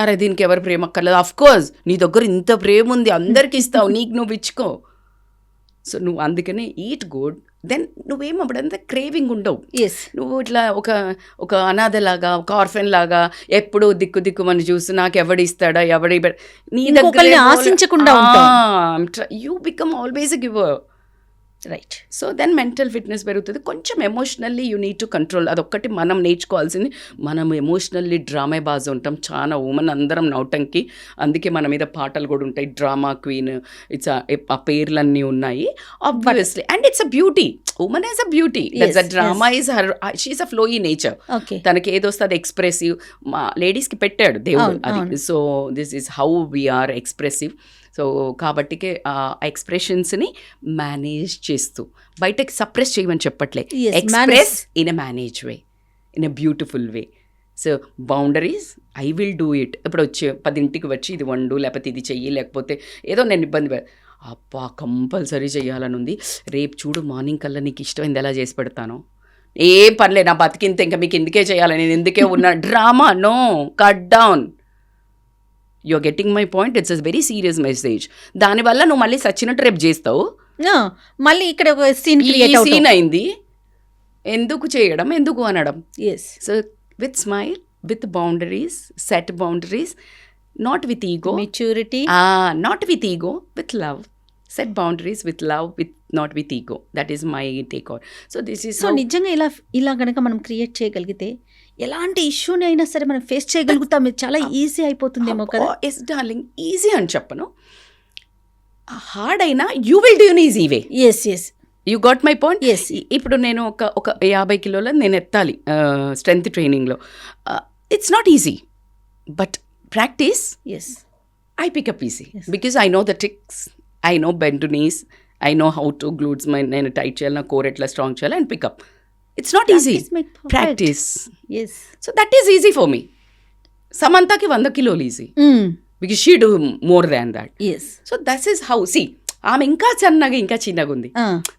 అరే దీనికి ఎవరు ప్రేమ అక్కర్లేదు. అఫ్ కోర్స్ నీ దగ్గర ఇంత ప్రేమ ఉంది, అందరికి ఇస్తావు, నీకు నువ్వు ఇచ్చుకో. సో నువ్వు అందుకనే ఈట్ గుడ్, దెన్ నువ్వేం అప్పుడంతా క్రేవింగ్ ఉండవు. నువ్వు ఇట్లా ఒక అనాథలాగా, ఒక ఆర్ఫెన్ లాగా ఎప్పుడు దిక్కుమని చూసి నాకు ఎవడిస్తాడా, నీ దగ్గర ఆశించకుండా you become always a giver. Right. So then mental fitness పెరుగుతుంది. కొంచెం emotionally you need to control. అదొక్కటి మనం నేర్చుకోవాల్సింది. మనం ఎమోషనల్లీ డ్రామా బాజ్ ఉంటాం చాలా. ఉమెన్ అందరం నౌటంకి, అందుకే మన మీద పాటలు కూడా ఉంటాయి. డ్రామా క్వీన్, ఇట్స్ ఆ పేర్లన్నీ ఉన్నాయి obviously. And it's a beauty. Woman is a beauty. Drama is her, she's a flowy nature. తనకి ఏదొస్తే అది ఎక్స్ప్రెసివ్. మా లేడీస్కి పెట్టాడు దేవుడు అది. So this is how we are expressive. So కాబట్టికే ఆ ఎక్స్ప్రెషన్స్ని మేనేజ్ చేస్తూ, బయటకి సప్రెస్ చేయమని చెప్పట్లే, express in a manage way, in a beautiful way. So boundaries, I will do it. ఇప్పుడు వచ్చి 10 వచ్చి ఇది వండు, లేకపోతే ఇది చెయ్యి, లేకపోతే ఏదో నేను ఇబ్బంది అబ్బా కంపల్సరీ చెయ్యాలని ఉంది, రేపు చూడు మార్నింగ్ కల్లా నీకు ఇష్టమైంది ఎలా చేసి పెడతాను, ఏం పర్లేదు నా బతికింత, ఇంకా మీకు ఎందుకే చేయాలి, నేను ఎందుకే ఉన్నా. Drama no, cut down. You're getting my point. It's a very serious message. దానివల్ల నువ్వు మళ్ళీ సచ్చినట్టు రేపు చేస్తావు, మళ్ళీ ఇక్కడ సీన్ అయింది. ఎందుకు చేయడం, ఎందుకు అనడం. Yes. So with smile, with boundaries, set boundaries, not with ego, maturity, not with ego, with love. Set boundaries with love, with not with ego. That is my take on. So this is. So నిజంగా ఇలా కనుక మనం create చేయగలిగితే ఎలాంటి ఇష్యూని అయినా సరే మనం ఫేస్ చేయగలుగుతాం. చాలా ఈజీ అయిపోతుందేమో కదా. ఎస్ డార్లింగ్, ఈజీ అని చెప్పను, హార్డ్ అయినా you will do in easy way. Yes yes, you got my point. Yes. ఇప్పుడు నేను ఒక 50 కిలోల నేను ఎత్తాలి స్ట్రెంగ్త్ ట్రైనింగ్లో. It's not easy, but practice I pick up easy, because I know the tricks, I know bend knees, I know how to glutes నేను tight చేయాలి, నా కోర్ ఎట్లా స్ట్రాంగ్ చేయాలి, and pick up. It's not easy. Practice. Yes. So that is easy for me. Samantha ki 100 kilo easy. Because she do more than that. Yes. So that is how. See, ఆమె ఇంకా చిన్నగా ఇంకా చిన్నగా ఉంది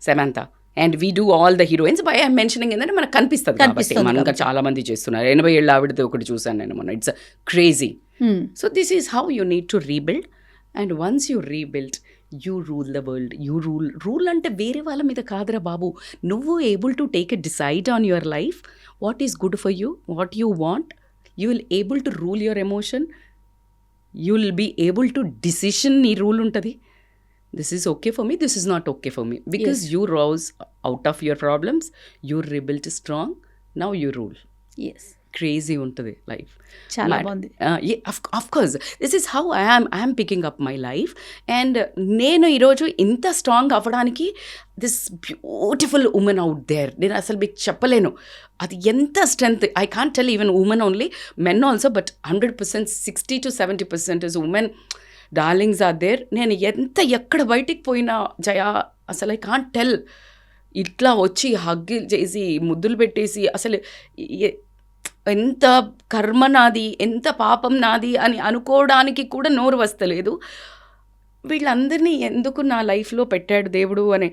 Samantha. And we do all the heroines. By I'm mentioning ఏంటంటే మనకు కనిపిస్తుంది కాబట్టి. మనం ఇంకా చాలా మంది చేస్తున్నారు. 80 ఏళ్ళ ఆవిడది ఒకటి చూసాను నేను మొన్న. It's crazy. So this is how you need to rebuild. And once you rebuild, you rule the world. You rule అంటే వేరే వాళ్ళ మీద కాదురా బాబు. నువ్వు able to take a decide on your life, what is good for you, what you want. You will able to rule your emotion. You will be able to decision. నీ rule ఉంటుంది. this is okay for me, this is not okay for me, because you rose out of your problems, you rebuilt strong, now you rule. Yes, crazy ఉంటుంది life. చాలా బాగుంది. Of course this is how I'm picking up my life. And నేను ఈరోజు ఇంత strong అవ్వడానికి this beautiful women out there, నేను అసలు మీకు చెప్పలేను అది ఎంత strength. I can't tell even women only, men also, but 100%, 60 to 70% is women darlings are there. నేను ఎంత ఎక్కడ బయటికి పోయినా జయా అసలు ఐ కాంట్ టెల్, ఇట్లా వచ్చి హగ్ చేసి ముద్దులు పెట్టేసి అసలు ఎంత కర్మ నాది, ఎంత పాపం నాది అని అనుకోవడానికి కూడా నోరు వస్తలేదు. వీళ్ళందరినీ ఎందుకు నా లైఫ్లో పెట్టాడు దేవుడు అని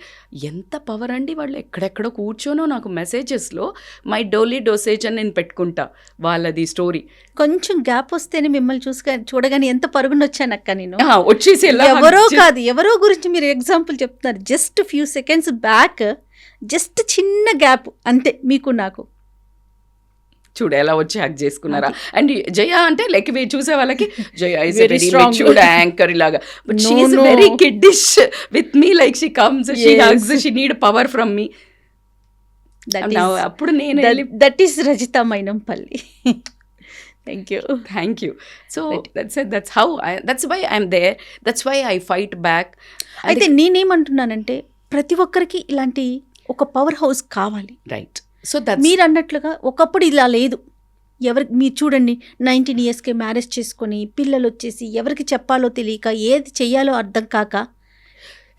ఎంత పవర్ అండి. వాళ్ళు ఎక్కడెక్కడో కూర్చోనో నాకు మెసేజెస్లో మై డోలీ డోసేజ్ అని నేను పెట్టుకుంటా వాళ్ళది స్టోరీ. కొంచెం గ్యాప్ వస్తేనే మిమ్మల్ని చూడగానే ఎంత పరుగున వచ్చాను అక్క నేను. వచ్చేసి ఎవరో కాదు, ఎవరో గురించి మీరు ఎగ్జాంపుల్ చెప్తున్నారు. Just few seconds back, just చిన్న గ్యాప్ అంతే మీకు నాకు. చూడు ఎలా వచ్చి హక్ చేసుకున్నారా. అండ్ జయ అంటే లైక్ చూసే వాళ్ళకి జయ ఇస్ వెరీ మెచ్యూర్డ్ యాంకర్ ఇలాగా, but she is very kiddish with me. Like she comes, she hugs, she need power from మీ. అప్పుడు నేను that is Rajitha Mynampally. Thank you. So that's how that's why I'm there, that's why I fight back. అయితే నేనేమంటున్నానంటే ప్రతి ఒక్కరికి ఇలాంటి ఒక power house కావాలి. Right. So that's మీరు అన్నట్లుగా ఒకప్పుడు ఇలా లేదు. మీరు చూడండి 19 yearsకే మ్యారేజ్ చేసుకొని పిల్లలు వచ్చేసి ఎవరికి చెప్పాలో తెలియక ఏది చెయ్యాలో అర్థం కాక,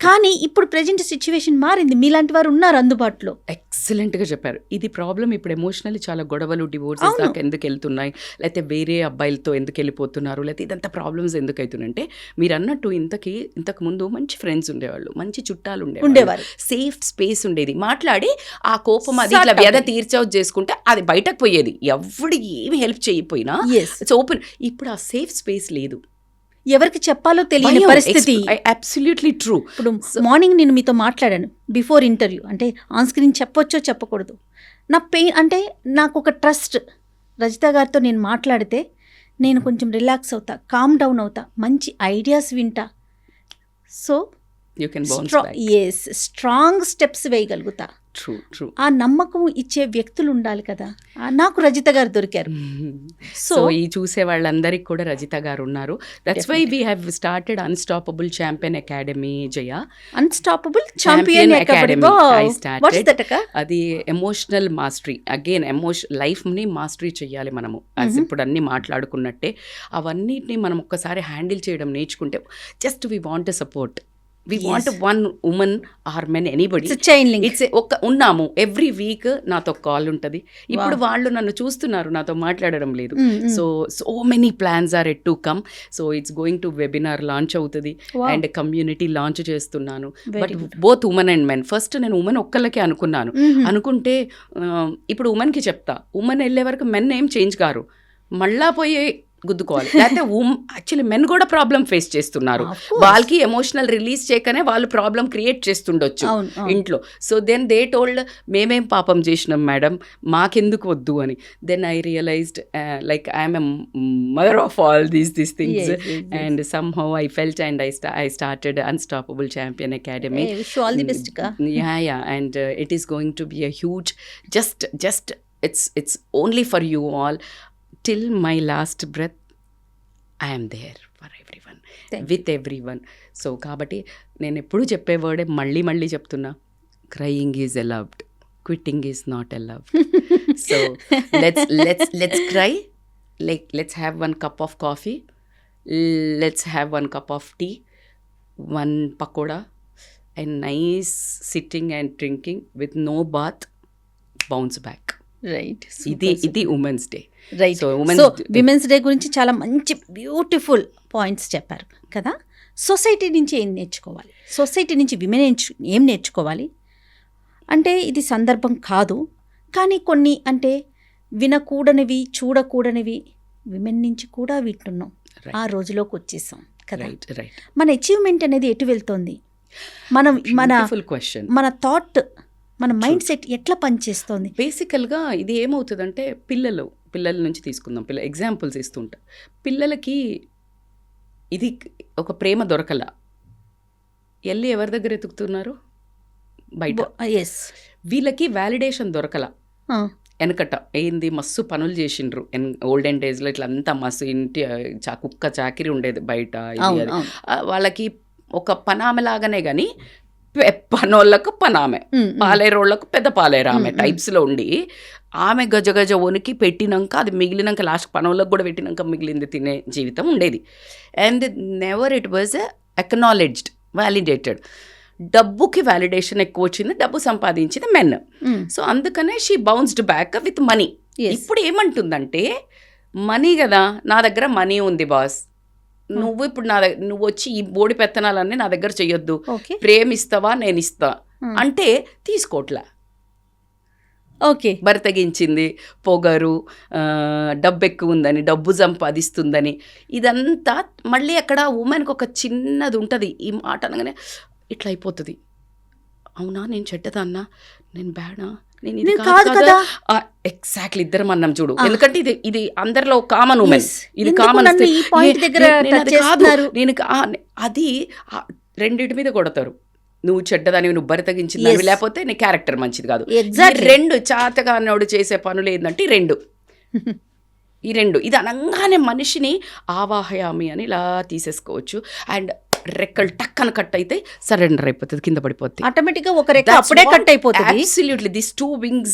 కానీ ఇప్పుడు ప్రజెంట్ సిచ్యువేషన్ మారింది. మీలాంటి వారు ఉన్నారు అందుబాటులో. ఎక్సలెంట్గా చెప్పారు. ఇది ప్రాబ్లం ఇప్పుడు ఎమోషనల్లీ చాలా గొడవలు, డివోర్సెస్ దాకా ఎందుకు వెళ్తున్నాయి, లేకపోతే వేరే అబ్బాయిలతో ఎందుకు వెళ్ళిపోతున్నారు, లేకపోతే ఇదంతా ప్రాబ్లమ్స్ ఎందుకు అవుతున్నాయంటే మీరు అన్నట్టు ఇంతకు ముందు మంచి ఫ్రెండ్స్ ఉండేవాళ్ళు, మంచి చుట్టాలు ఉండేవారు, సేఫ్ స్పేస్ ఉండేది, మాట్లాడి ఆ కోపం అది ఇట్లా వ్యధ తీర్చౌట్ చేసుకుంటే అది బయటకు పోయేది, ఎవడు ఏమి హెల్ప్ చేయకపోయినా ఇట్స్ ఓపెన్. ఇప్పుడు ఆ సేఫ్ స్పేస్ లేదు, ఎవరికి చెప్పాలో తెలియని పరిస్థితి. Absolutely true. ఇప్పుడు మార్నింగ్ నేను మీతో మాట్లాడాను బిఫోర్ ఇంటర్వ్యూ, అంటే ఆన్ స్క్రీన్ చెప్పొచ్చో చెప్పకూడదు. నా పెయిన్ అంటే నాకు ఒక ట్రస్ట్, రజిత గారితో నేను మాట్లాడితే నేను కొంచెం రిలాక్స్ అవుతా, కామ్ డౌన్ అవుతా, మంచి ఐడియాస్ వింటా. So you can bounce back. Yes, strong steps వేయగలుగుతా. ట్రూ. ఆ నమ్మకం ఇచ్చే వ్యక్తులు ఉండాలి కదా. నాకు రజిత గారు దొరికారు. సో ఈ చూసే వాళ్ళందరికీ కూడా రజిత గారు ఉన్నారు. That's why we have started unstoppable champion academy. Jaya, unstoppable champion academy I started. అది ఎమోషనల్ మాస్టరీ. అగైన్ లైఫ్ని మాస్టరీ చేయాలి మనము. ఇప్పుడు అన్నీ మాట్లాడుకున్నట్టే అవన్నిటిని మనం ఒక్కసారి హ్యాండిల్ చేయడం నేర్చుకుంటే, just we want support. We want one woman or men, anybody. It's a chain link. ఉన్నాము ఎవ్రీ వీక్ నాతో కాల్ ఉంటుంది. ఇప్పుడు వాళ్ళు నన్ను చూస్తున్నారు, నాతో మాట్లాడడం లేదు. So many plans are at to come. So it's going to webinar launch అవుతుంది అండ్ కమ్యూనిటీ లాంచ్ చేస్తున్నాను. But both women and men. First నేను ఉమెన్ ఒక్కళ్ళకే అనుకున్నాను. అనుకుంటే ఇప్పుడు ఉమెన్కి చెప్తా, ఉమెన్ వెళ్ళే వరకు మెన్ ఏం చేంజ్ కారు, మళ్ళా పోయి గుద్దుకోవాలి. లేకపోతే యాక్చువల్లీ మెన్ కూడా ప్రాబ్లం ఫేస్ చేస్తున్నారు. వాళ్ళకి ఎమోషనల్ రిలీజ్ చేయకనే వాళ్ళు ప్రాబ్లం క్రియేట్ చేస్తుండొచ్చు ఇంట్లో. సో దెన్ దే టోల్డ్ మేమేం పాపం చేసినాం మేడం, మాకెందుకు వద్దు అని. Then I realized like I'm a mother of all these things and somehow I felt and I started unstoppable champion Academy. Yeah and it is going to be a huge just it's only for you all. Till my last breath, I am there for everyone, with everyone. So కాబట్టి నేను ఎప్పుడు చెప్పే వర్డే మళ్ళీ చెప్తున్నా, crying is allowed, quitting is not allowed. So let's cry, like let's have one cup of coffee, let's have one cup of tea, one pakoda, and nice sitting and drinking with no bath, bounce back. Right. ఇది women's day. Right. So women's day గురించి చాలా మంచి beautiful points చెప్పారు కదా. Society నుంచి ఏం నేర్చుకోవాలి, society నుంచి విమెన్ ఏం నేర్చుకోవాలి అంటే ఇది సందర్భం కాదు, కానీ కొన్ని అంటే వినకూడనివి, చూడకూడనివి విమెన్ నుంచి కూడా వింటున్నాం. ఆ రోజులోకి వచ్చేసాం కదా. మన అచీవ్మెంట్ అనేది ఎటు వెళ్తోంది, మన థాట్, మన మైండ్ సెట్ ఎట్లా పనిచేస్తుంది. బేసికల్గా ఇది ఏమవుతుందంటే పిల్లల నుంచి తీసుకుందాం. ఎగ్జాంపుల్స్ ఇస్తుంటా. పిల్లలకి ఇది ఒక ప్రేమ దొరకల, వెళ్ళి ఎవరి దగ్గర ఎతుకుతున్నారు? బయట. ఎస్, వీళ్ళకి వ్యాలిడేషన్ దొరకల. వెనకట ఏంది మస్తు పనులు చేసిండ్రు ఓల్డెన్ డేస్లో, ఇట్లా అంతా మస్తు ఇంటి కుక్క చాకిరి ఉండేది బయట. వాళ్ళకి ఒక పనామెలాగానే కానీ పనోళ్ళకు పనామె, పాలేరోళ్ళకు పెద్ద పాలేరామె టైప్స్లో ఉండి, ఆమె గజ గజ వణికి పెట్టినాక అది మిగిలినాక లాస్ట్ పనోళ్ళకు కూడా పెట్టినాక మిగిలింది తినే జీవితం ఉండేది. And never it was acknowledged, validated. డబ్బుకి వ్యాలిడేషన్ ఎక్కువ వచ్చింది, డబ్బు సంపాదించింది మెన్. సో అందుకనే she bounced back with money. ఇప్పుడు ఏమంటుందంటే, మనీ కదా, నా దగ్గర మనీ ఉంది బాస్, నువ్వు ఇప్పుడు నువ్వు వచ్చి ఈ బోడి పెత్తనాలన్నీ నా దగ్గర చెయ్యొద్దు, ప్రేమిస్తావా నేను ఇస్తా అంటే తీసుకోవట్లా. ఓకే, బరితెగించింది, పొగరు, డబ్బు ఎక్కువ ఉందని, డబ్బు సంపాదిస్తుందని, ఇదంతా మళ్ళీ అక్కడ ఉమెన్కి ఒక చిన్నది ఉంటుంది. ఈ మాట అనగానే ఇట్లా అయిపోతుంది. అవునా, నేను చెడ్డదాన్నా, నేను బ్యాడా, నేను ఇది కాదు కదా. ఎగ్జాక్ట్లీ, ఇద్దరం అన్నాం చూడు. ఎందుకంటే ఇది అందరిలో కామన్ ఉమెన్, ఇది కామన్. నేను అది రెండింటి మీద కొడతారు. నువ్వు చెడ్డదానివి, నువ్వు బరితగించింది, లేకపోతే నీ క్యారెక్టర్ మంచిది కాదు. రెండు చాతగానోడు చేసే పనులు ఏంటంటే ఈ రెండు. ఇది అనగానే మనిషిని ఆవాహయామి అని ఇలా తీసేసుకోవచ్చు. అండ్ రెక్కలు టక్కన కట్ అయితే సరెండర్ అయిపోతుంది, కింద పడిపోతుంది ఆటోమేటిక్గా. ఒక రెక్క అప్పుడే కట్ అయిపోతుంది. అబ్సల్యూట్లీ, దిస్ 2 wings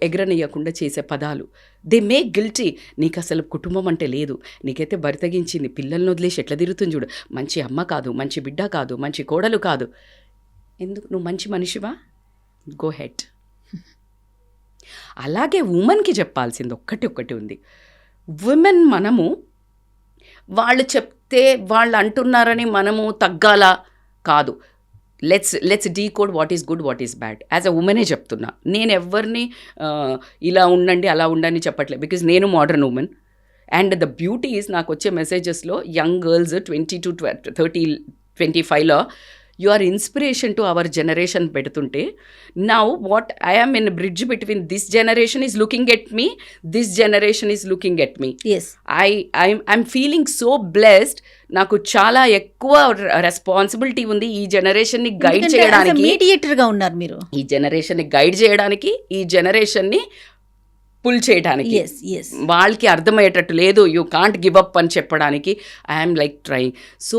ఎగరనియకుండా చేసే పదాలు, దే మేక్ గిల్టీ. నీకు అసలు కుటుంబం అంటే లేదు, నీకైతే బరితగించింది, పిల్లల్ని వదిలేసి ఎట్లా తిరుగుతుంది చూడు, మంచి అమ్మ కాదు, మంచి బిడ్డ కాదు, మంచి కోడలు కాదు. ఎందుకు నువ్వు మంచి మనిషివా? Go ahead. అలాగే ఉమెన్కి చెప్పాల్సింది ఒక్కటి ఉంది. ఉమెన్ మనము వాళ్ళు చెప్తే వాళ్ళు అంటున్నారని మనము తగ్గాల కాదు. Let's decode what is good, what is bad. As a ఉమెనే చెప్తున్నా, నేను ఎవరిని ఇలా ఉండండి అలా ఉండండి చెప్పట్లేదు, బికాజ్ నేను modern woman. And the beauty is, నాకు వచ్చే మెసేజెస్లో యంగ్ గర్ల్స్ 20 to 30, 25లో you are inspiration to our generation పెడుతుంటే, now what I am in bridge between this generation is looking at me, this generation is looking at me. I'm feeling so blessed. నాకు చాలా ఎక్కువ responsibility ఉంది ఈ జనరేషన్ని guide చేయడానికి. మీడియేటర్గా ఉన్నారు మీరు, ఈ జనరేషన్ని గైడ్ చేయడానికి, ఈ జనరేషన్ని పుల్ చేయడానికి, వాళ్ళకి అర్థమయ్యేటట్టు లేదు, యూ కాంట్ గివ్ అప్ అని చెప్పడానికి I'm like trying. So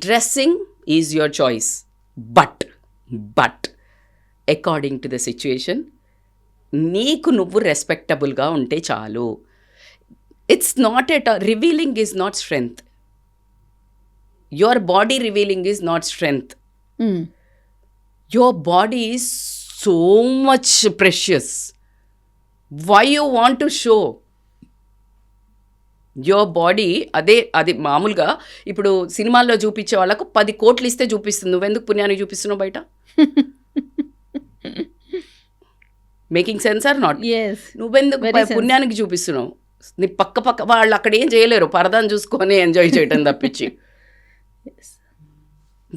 dressing is your choice, but according to the situation, నీకు నువ్వు రెస్పెక్టబుల్గా ఉంటే చాలు. It's not at revealing is not strength. Your body revealing is not strength. Your body is so much precious. Why you want to show your body? అది మామూలుగా ఇప్పుడు సినిమాల్లో చూపించే వాళ్ళకు 10 కోట్లు ఇస్తే చూపిస్తుంది, నువ్వెందుకు పుణ్యానికి చూపిస్తున్నావు బయట? Making sense or not? నువ్వెందుకు పుణ్యానికి చూపిస్తున్నావు? నీ పక్క వాళ్ళు అక్కడ ఏం చేయలేరు, పరదాన్ని చూసుకొని ఎంజాయ్ చేయటం తప్పించి.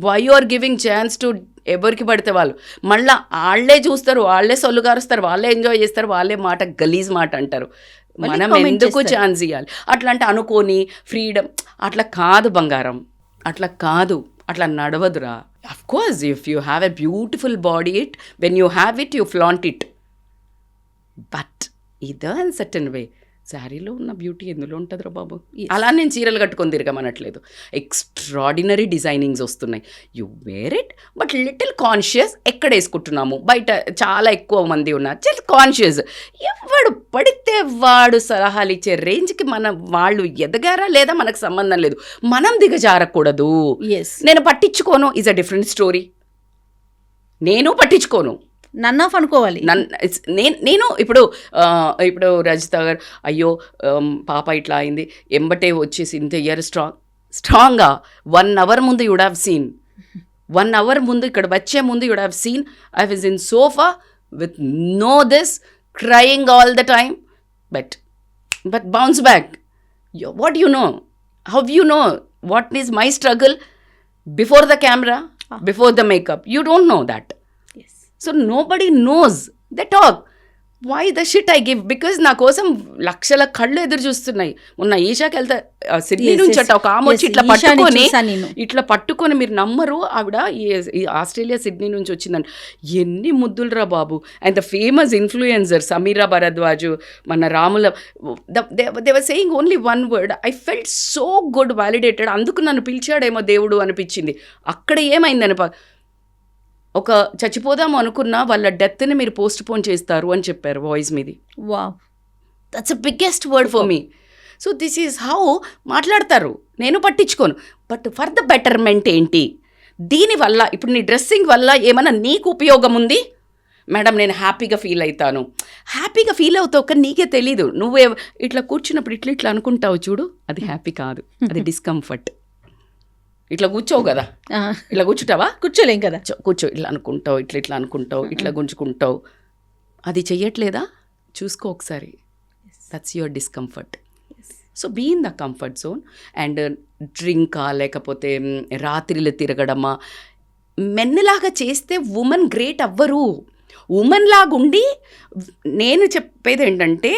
Why you are giving chance to ఎవరికి పడితే వాళ్ళు? మళ్ళీ వాళ్ళే చూస్తారు, వాళ్ళే సొల్లు గారుస్తారు, వాళ్ళే ఎంజాయ్ చేస్తారు, వాళ్ళే మాట గలీజ్ మాట అంటారు. మనం ఎందుకు ఛాన్స్ ఇవ్వాలి? అట్లా అంటే అనుకోని ఫ్రీడమ్ అట్లా కాదు బంగారం, అట్లా కాదు, అట్లా నడవదురా. Of course if you have a beautiful body, when you have it you flaunt it, but ఇదో ఇన్ సర్టన్ వే. శారీలో ఉన్న బ్యూటీ ఎందులో ఉంటుందిరా బాబు? అలా నేను చీరలు కట్టుకొని తిరగమనట్లేదు. ఎక్స్ట్రాడినరీ డిజైనింగ్స్ వస్తున్నాయి, you wear it, but little conscious. ఎక్కడ వేసుకుంటున్నాము? బయట చాలా ఎక్కువ మంది ఉన్నారు, చాలా కాన్షియస్. ఎవడు పడితే వాడు సలహాలు ఇచ్చే రేంజ్కి వాళ్ళు ఎదగారా లేదా మనకు సంబంధం లేదు, మనం దిగజారకూడదు. నేను పట్టించుకోను ఈజ్ అ డిఫరెంట్ స్టోరీ. నేను పట్టించుకోను, నన్ ఆఫ్ అనుకోవాలి. నేను ఇప్పుడు రజిత గారు అయ్యో పాప ఇట్లా అయింది ఎంబటే వచ్చేసి ఇంత ఇయర్ స్ట్రాంగ్గా 1 hour ముందు యుడ్ హ్యావ్ సీన్, 1 hour ముందు ఇక్కడ వచ్చే ముందు you'd have seen I was in sofa with no this crying all the time, but bounce back. What you know? How you know what is my struggle before the camera, before the makeup? You don't know that. So nobody knows. They talk. Why the shit I give, because నా కోసం లక్షల కళ్ళు ఎదురు చూస్తున్నాయి. మొన్న ఈషాకి వెళ్తే Sydney నుంచి అట్ట ఒక ఆమె వచ్చి ఇట్లా పట్టుకొని మీరు నమ్మరు, ఆవిడ ఈ ఆస్ట్రేలియా సిడ్నీ నుంచి వచ్చిందండి. ఎన్ని ముద్దులు రా బాబు. And the famous influencer Sameera Bharadwaj, మన Ramula, they were saying only one word. I felt so good, validated. అందుకు నన్ను పిలిచాడేమో దేవుడు అనిపించింది. అక్కడ ఏమైందని, ఒక చచ్చిపోదాం అనుకున్నా వాళ్ళ డెత్ని మీరు పోస్ట్ పోన్ చేస్తారు అని చెప్పారు వాయిస్ మీది. Wow, that's a biggest word for me. So this is how మాట్లాడతారు. నేను పట్టించుకోను, బట్ ఫర్ ద బెటర్మెంట్ ఏంటి దీనివల్ల? ఇప్పుడు నీ డ్రెస్సింగ్ వల్ల ఏమైనా నీకు ఉపయోగం ఉంది? మేడం నేను హ్యాపీగా ఫీల్ అవుతాను. హ్యాపీగా ఫీల్ అవుతావు కానీ నీకే తెలీదు. నువ్వే ఇట్లా కూర్చున్నప్పుడు ఇట్లా అనుకుంటావు చూడు, అది హ్యాపీ కాదు, అది డిస్కంఫర్ట్. ఇట్లా కూర్చోవు కదా, ఇట్లా కూర్చుంటావా? కూర్చోలేం కదా. కూర్చో, ఇట్లా అనుకుంటావు, ఇట్లా అనుకుంటావు, ఇట్లా గుంజుకుంటావు. అది చెయ్యట్లేదా? చూసుకో ఒకసారి. That's your discomfort. So be in the comfort zone. And డ్రింకా లేకపోతే రాత్రిలో తిరగడమా, మెన్నలాగా చేస్తే ఉమెన్ గ్రేట్ అవ్వరు. ఉమెన్ లాగుండి నేను చెప్పేది ఏంటంటే,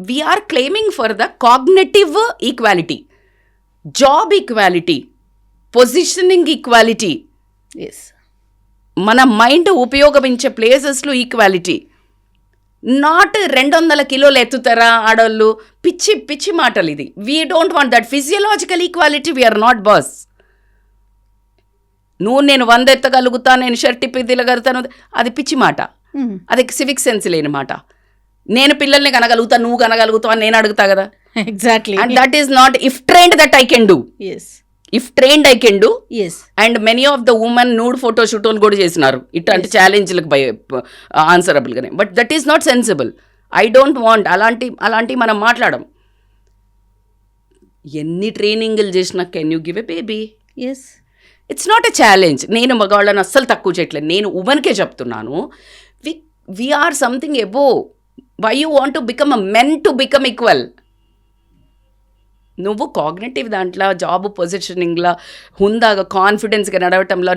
we are claiming for the cognitive equality, job equality, positioning equality, yes, మన మైండ్ ఉపయోగించే ప్లేసెస్లో ఈక్వాలిటీ. నాట్ 200 కిలోలు ఎత్తుతారా ఆడవాళ్ళు, పిచ్చి పిచ్చి మాటలు ఇది. We don't want that physiological equality. We're not boss. నేను 100 ఎత్తగలుగుతా, నేను షర్ట్ ఇప్పి తిరగలుగుతాను, అది పిచ్చి మాట, అది సివిక్ సెన్స్ లేని మాట. నేను పిల్లల్ని కనగలుగుతా, నువ్వు కనగలుగుతావు అని నేను అడుగుతా కదా. Exactly. And that is not if trained that I can do. Yes, if trained I can do. Yes. And many of the women nude photo షూట్లు కూడా చేసినారు ఇట్లాంటి ఛాలెంజ్లకు ఆన్సరబుల్గానే. But that is not sensible. I don't want అలాంటి మనం మాట్లాడడం. ఎన్ని ట్రైనింగ్లు చేసినా can you give a baby? Yes, it's not a challenge. నేను మగవాళ్ళని అస్సలు తక్కువ చేయట్లేదు, నేను ఉమెన్కే చెప్తున్నాను. We are something above. Why you want to become a men to become equal? నువ్వు కాగ్నిటివ్ దాంట్లో, జాబ్ పొజిషనింగ్లో, హుందాగా కాన్ఫిడెన్స్గా నడవటంలో,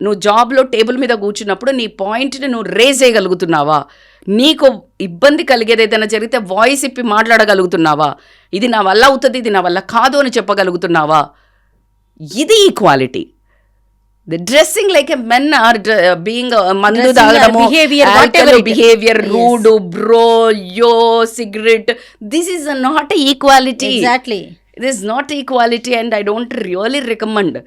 నువ్వు జాబ్లో టేబుల్ మీద కూర్చున్నప్పుడు నీ పాయింట్ని నువ్వు రేజ్ చేయగలుగుతున్నావా? నీకు ఇబ్బంది కలిగేది ఏదైనా జరిగితే వాయిస్ ఇప్పి మాట్లాడగలుగుతున్నావా? ఇది నా వల్ల అవుతుంది, ఇది నా వల్ల కాదు అని చెప్పగలుగుతున్నావా? ఇది equality. The dressing like a men are being mandu dagadamo, behavior, rude, bro, yo, cigarette. This is not equality. Exactly. This is not equality, and I don't really recommend.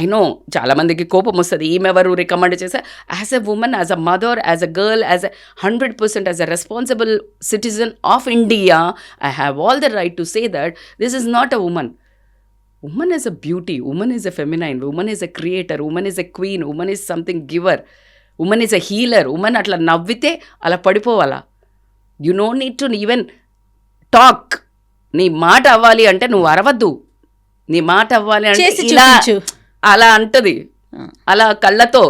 I know చాలా మందికి కోపం వస్తుంది, ఈమెవరు recommend చేసా. As a women, as a mother, as a girl, as a 100% as a responsible citizen of India, I have all the right to say that this is not a women. Woman is a beauty, woman is a feminine, woman is a creator, woman is a queen, woman is something giver, woman is a healer. Woman అట్లా నవ్వితే అలా పడిపోవాలా? You no need to even talk. నీ మాట అవ్వాలి అంటే నువ్వు అరవద్దు, నీ మాట అవ్వాలి అంటే ఇలా అలా అంటది, అలా కళ్ళతో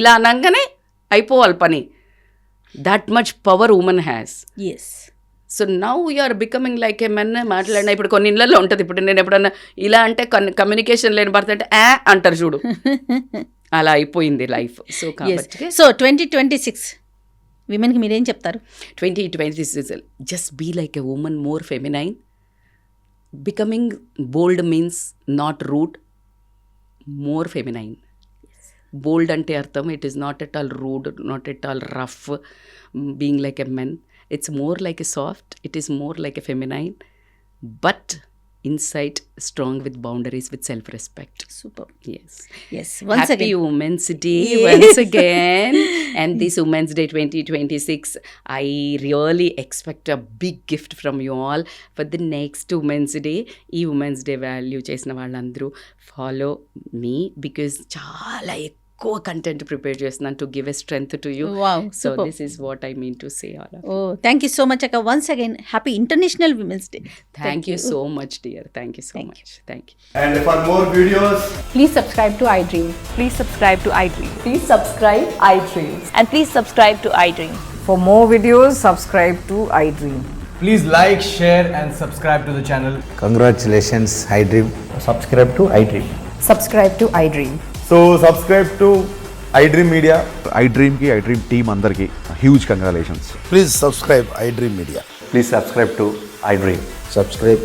ఇలా అనగానే అయిపోవాలి పని. That much power women has. Yes. So now you're becoming like a men. మాట్లాడినా ఇప్పుడు కొన్ని ఇళ్ళల్లో ఉంటుంది. ఇప్పుడు నేను ఎప్పుడన్నా ఇలా అంటే కమ్యూనికేషన్ లేని భర్త అంటే అంటారు చూడు, అలా అయిపోయింది లైఫ్. సో కాబట్టి సో 2026 విమెన్కి మీరేం చెప్తారు? 2026 just be like a woman, more feminine. Becoming bold means not rude, more feminine. Bold అంటే అర్థం it is not at all rude, not at all rough, being like a men. It's more like a soft, it is more like a feminine, but inside strong with boundaries, with self-respect. Super. Yes. Yes. Once Happy again. Women's Day once again. And this Women's Day 2026, I really expect a big gift from you all for the next Women's Day. ఈ Women's Day value చేసిన వాళ్ళందరూ follow me because చాలా ఎక్కువ content prepare చేస్తున్నాను to give a strength to you. So this is what I mean to say. Thank you so much అక్క. Once again happy international women's day. Thank you so much dear. Thank you so much. Thank you. And for more videos, please subscribe to iDream. Please subscribe to iDream. Please subscribe iDream. And please subscribe to iDream. For more videos, subscribe to iDream. please like, share and subscribe to the channel. Congratulations, iDream. Subscribe to iDream. Subscribe to iDream. So subscribe to iDream Media. iDream కి iDream team అందరికీ huge congratulations. Please subscribe iDream Media. Please subscribe to iDream. Subscribe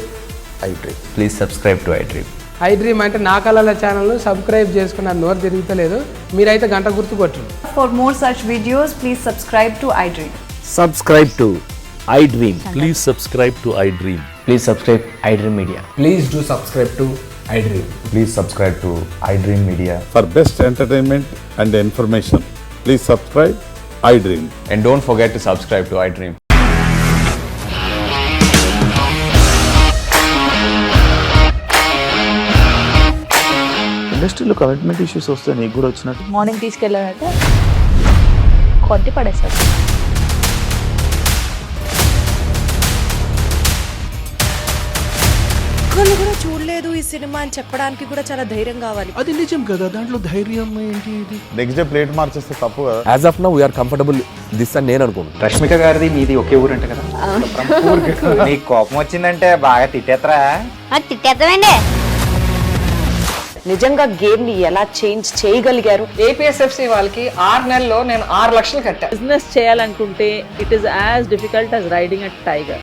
iDream. Please subscribe to iDream. iDream అంటే నా కళల ఛానల్ను subscribe చేసుకున్న నోరు తిరుగుతలేదు, మీరైతే గంట గుర్తు కొట్టండి. For more such videos, please subscribe to iDream. Subscribe to iDream. Please subscribe to iDream. Please subscribe iDream Media. Please do subscribe to iDream. Please subscribe to iDream Media. For best entertainment and information, please subscribe iDream. And don't forget to subscribe to iDream. ఇండస్ట్రీలో commitment issues వస్తే నీకు కూడా వచ్చినట్టు. Morning తీసుకెళ్ళాలంటే కొట్టి పడేస్తారు. ఒక్కళ్ళు కూడా చూడలేదు ఈ సినిమా అని చెప్పడానికి కూడా చాలా ధైర్యం కావాలి. అది నిజం కదా, దాంట్లో ధైర్యం ఏంటి? ఇది నెక్స్ట్ డే ప్లేట్ మార్చేస్తే తప్పు కదా. As of now we're comfortable this అని నేను అనుకుంటున్నాను. రష్మిక గారిది మీది ఒకే ఊరు అంట కదా. నీకు కోపం వచ్చిందంటే బాగా తిట్టేత్తరా? తిట్టేద్దామండి. నిజంగా గేమ్ ని ఎలా చేంజ్ చేయగలిగారు? ఏపీఎస్ఎఫ్సి వాళ్ళకి 6 నెలల్లో నేను 6 లక్షలు కట్టా. బిజినెస్ చేయాలనుకుంటే it is as difficult as riding a tiger.